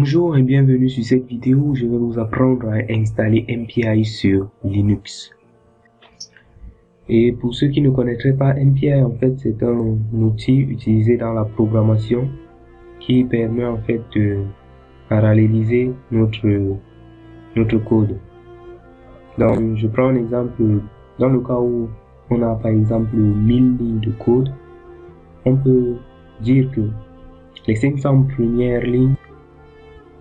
Bonjour et bienvenue sur cette vidéo où je vais vous apprendre à installer MPI sur Linux. Et pour ceux qui ne connaîtraient pas MPI, en fait c'est un outil utilisé dans la programmation qui permet en fait de paralléliser notre code. Donc je prends un exemple. Dans le cas où on a par exemple 1000 lignes de code, on peut dire que les 500 premières lignes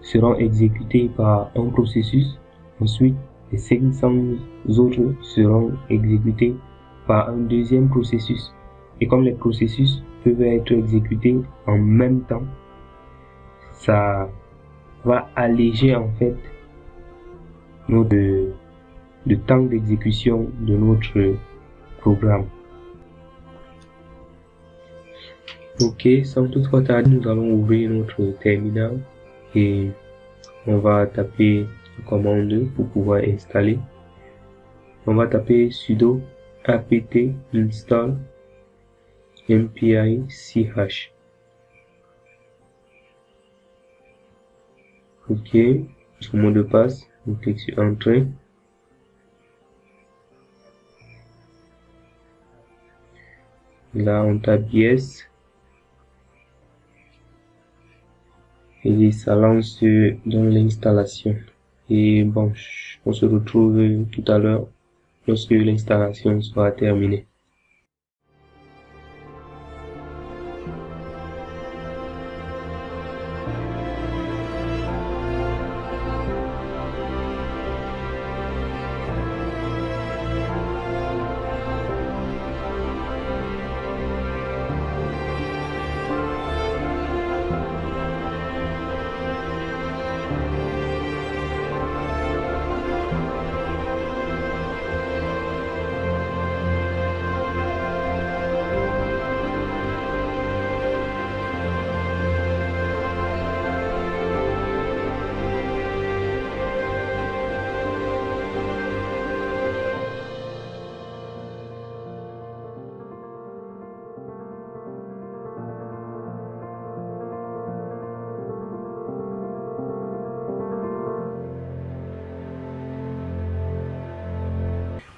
seront exécutées par un processus. Ensuite, les 500 autres seront exécutés par un deuxième processus. Et comme les processus peuvent être exécutés en même temps, ça va alléger en fait le temps d'exécution de notre programme. Ok, sans toutefois tarder, nous allons ouvrir notre terminal et on va taper la commande pour pouvoir installer. On va taper sudo apt install mpi ch. Ok, sur mot de passe, on clique sur entrée. Là on tape yes. Et ça lance dans l'installation. Et bon, on se retrouve tout à l'heure lorsque l'installation sera terminée.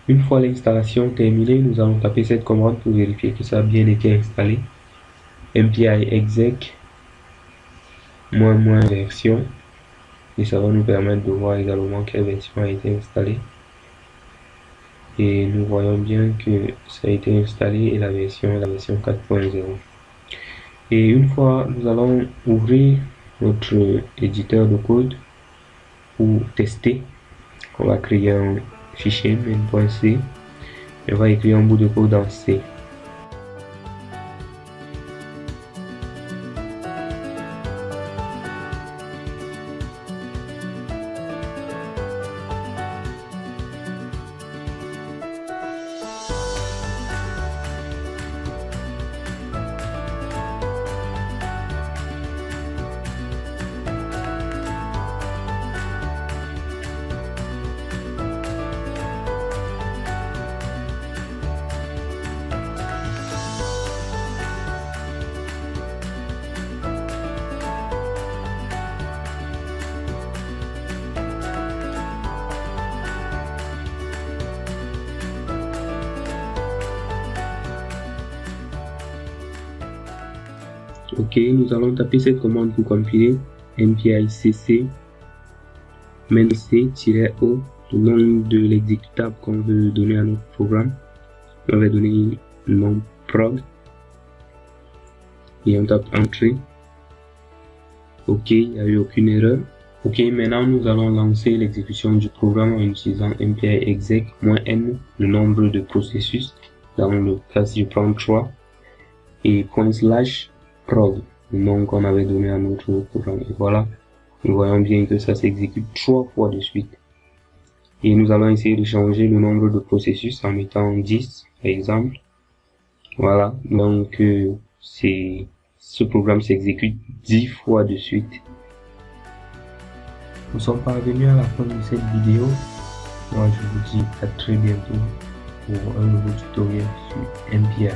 Une fois l'installation terminée, nous allons taper cette commande pour vérifier que ça a bien été installé. MPI exec -- version, et ça va nous permettre de voir également quelle version a été installée. Et nous voyons bien que ça a été installé et la version 4.0. Et une fois, nous allons ouvrir notre éditeur de code pour tester. On va créer un fichier main.c et on va écrire un bout de code en C. Ok, nous allons taper cette commande pour compiler. MPI cc -c-o, le nom de l'exécutable qu'on veut donner à notre programme. On va donner le nom prod et on tape entrée. Ok, il n'y a eu aucune erreur. Ok, maintenant nous allons lancer l'exécution du programme en utilisant MPI exec -n, le nombre de processus. Dans le cas, si je prends 3 et /prod, le nom qu'on avait donné à notre programme. Et voilà, nous voyons bien que ça s'exécute 3 fois de suite. Et nous allons essayer de changer le nombre de processus en mettant 10 par exemple. Voilà, donc ce programme s'exécute 10 fois de suite. Nous sommes parvenus à la fin de cette vidéo. Moi je vous dis à très bientôt pour un nouveau tutoriel sur MPI.